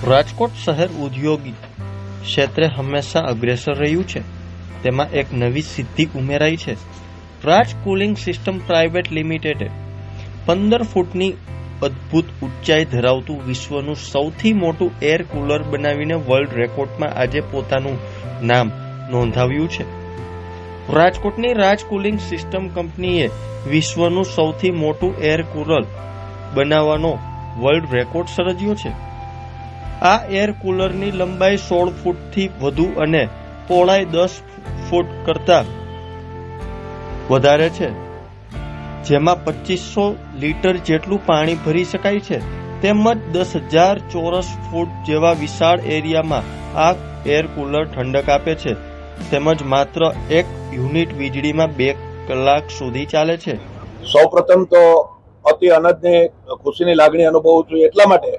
રાજકોટ શહેર ઔદ્યોગિક ક્ષેત્રે હંમેશા અગ્રેસર રહ્યું છે. તેમાં એક નવી સિદ્ધિ ઉમેરાઈ છે. રાજ કુલિંગ સિસ્ટમ પ્રાઇવેટ લિમિટેડે 15 ફૂટની અદ્ભુત ઊંચાઈ ધરાવતું વિશ્વનું સૌથી મોટું એર કુલર બનાવીને વર્લ્ડ રેકોર્ડમાં આજે પોતાનું નામ નોંધાવ્યું છે. રાજકોટની રાજ કુલિંગ સિસ્ટમ કંપનીએ વિશ્વનું સૌથી મોટું એર કુલર બનાવવાનો વર્લ્ડ રેકોર્ડ સર્જ્યો છે. આ એર કુલરની લંબાઈ 16 ફૂટથી વધુ અને પહોળાઈ 10 ફૂટ કરતાં વધારે છે, જેમાં 2500 લીટર જેટલું પાણી ભરી શકાય છે, તેમજ 10,000 ચોરસ ફૂટ જેવા વિશાળ એરિયામાં આ એર કુલર ઠંડક આપે છે, તેમજ માત્ર 1 યુનિટ વીજળીમાં 2 કલાક સુધી ચાલે છે. સૌપ્રથમ તો અતિ આનંદની ખુશીની લાગણી અનુભવું છું એટલા માટે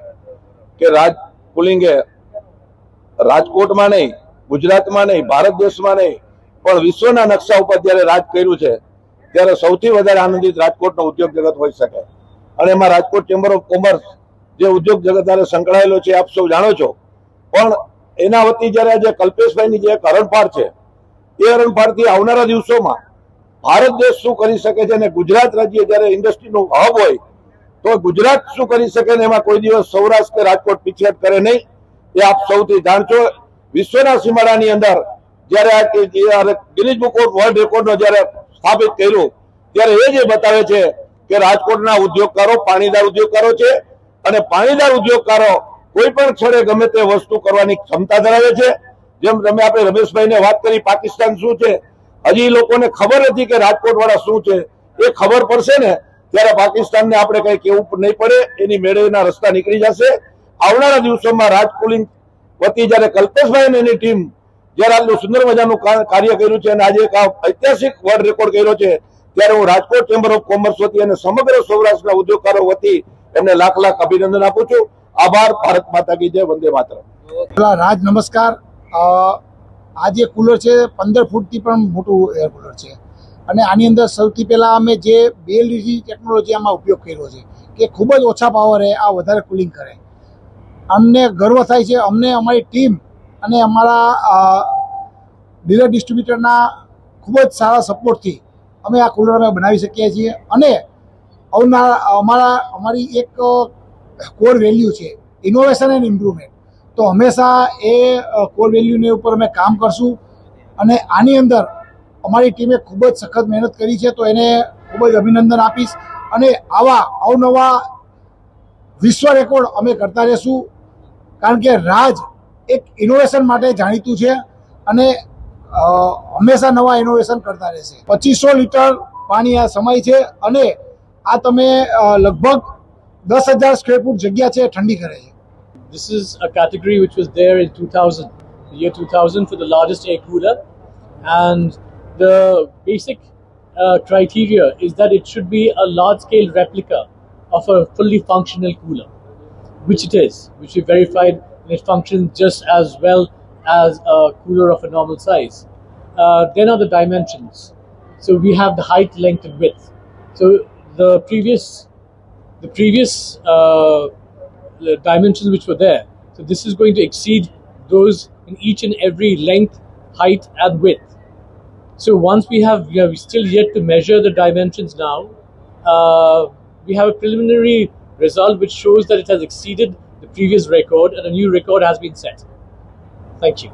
કે રાજ કુલિંગે રાજકોટમાં નહીં, ગુજરાતમાં નહીં, ભારત દેશમાં નહીં, પણ વિશ્વના નકશા ઉપર જ્યારે રાજ કર્યું છે ત્યારે સૌથી વધારે આનંદિત રાજકોટનો ઉદ્યોગ જગત હોઈ શકે. અને એમાં રાજકોટ ચેમ્બર ઓફ કોમર્સ જે ઉદ્યોગ જગત સાથે સંકળાયેલો છે આપ સૌ જાણો છો. પણ એના વતી જ્યારે આજે કલ્પેશભાઈની જે એક હરણફાળ છે એ હરણફાળથી આવનારા દિવસોમાં ભારત દેશ શું કરી શકે છે અને ગુજરાત રાજ્ય જ્યારે ઇન્ડસ્ટ્રીનું હબ હોય તો ગુજરાત શું કરી શકે ને એમાં કોઈ દિવસ સૌરાષ્ટ્ર કે રાજકોટ પીછેહટ કરે નહીં એ આપ સૌથી જાણશો. વિશ્વના સીમાડાની અંદર જ્યારે ગિનિસ બુક ઓફ વર્લ્ડ રેકોર્ડનો જ્યારે સ્થાપિત કર્યું ત્યારે એ જે બતાવે છે કે રાજકોટના ઉદ્યોગકારો પાણીદાર ઉદ્યોગકારો છે અને પાણીદાર ઉદ્યોગકારો કોઈ પણ ક્ષણે ગમે તે વસ્તુ કરવાની ક્ષમતા ધરાવે છે. જેમ તમે આપણે રમેશભાઈને વાત કરી પાકિસ્તાન શું છે, હજી લોકોને ખબર નથી કે રાજકોટ વાળા શું છે. એ ખબર પડશે ને ત્યારે પાકિસ્તાનને આપણે કઈ કેવું નહીં પડે, એની મેળેના રસ્તા નીકળી જશે. આવનારા દિવસોમાં રાજ કુલિંગ વતી જયારે કલ્પેશભાઈ અને એની ટીમ જયારે આટલું સુંદર મજાનું કાર્ય કર્યું છે અને આજે એક ઐતિહાસિક વર્લ્ડ રેકોર્ડ કર્યો છે ત્યારે હું રાજકોટ ચેમ્બર ઓફ કોમર્સ વતી અને સમગ્ર સૌરાષ્ટ્રના ઉદ્યોગકારો વતી એમને લાખ લાખ અભિનંદન આપું છું. આભાર. ભારત માતા કી જય. વંદે માતરમ. રાજ નમસ્કાર. આ જે કુલર છે 15 ફૂટથી પણ મોટું એર કુલર છે અને આની અંદર સૌથી પહેલાં અમે જે BLDC ટેકનોલોજી આમાં ઉપયોગ કર્યો છે કે ખૂબ જ ઓછા પાવરે આ વધારે કુલિંગ કરે. અમને ગર્વ થાય છે. અમને અમારી ટીમ અને અમારા ડીલર ડિસ્ટ્રીબ્યુટરના ખૂબ જ સારા સપોર્ટથી અમે આ કુલર અમે બનાવી શકીએ છીએ. અને અમારી એક કોર વેલ્યુ છે ઇનોવેશન એન્ડ ઇમ્પ્રુવમેન્ટ. તો હંમેશા એ કોર વેલ્યુને ઉપર અમે કામ કરશું અને આની અંદર અમારી ટીમે ખૂબ જ સખત મહેનત કરી છે તો એને ખૂબ જ અભિનંદન આપીશ. અને આવા અવનવા વિશ્વ રેકોર્ડ અમે કરતા રહીશું કારણ કે રાજ એક ઇનોવેશન માટે જાણીતું છે અને હંમેશા નવા ઇનોવેશન કરતા રહેશે. 2500 લીટર પાણી આ સમય છે અને આ તમે લગભગ 10,000 સ્ક્વેર ફૂટ જગ્યા છે ઠંડી કરે છે. This is a category which was there in 2000, the year 2000, for the largest air cooler, and the basic criteria is that it should be a large-scale replica of a fully functional cooler, which it is, which we verified, and it functions just as well as a cooler of a normal size. Then are the dimensions. So we have the height, length, and width. So the previous dimensions which were there. So this is going to exceed those in each and every length, height and width. So once we are still yet to measure the dimensions now. We have a preliminary result which shows that it has exceeded the previous record and a new record has been set. Thank you.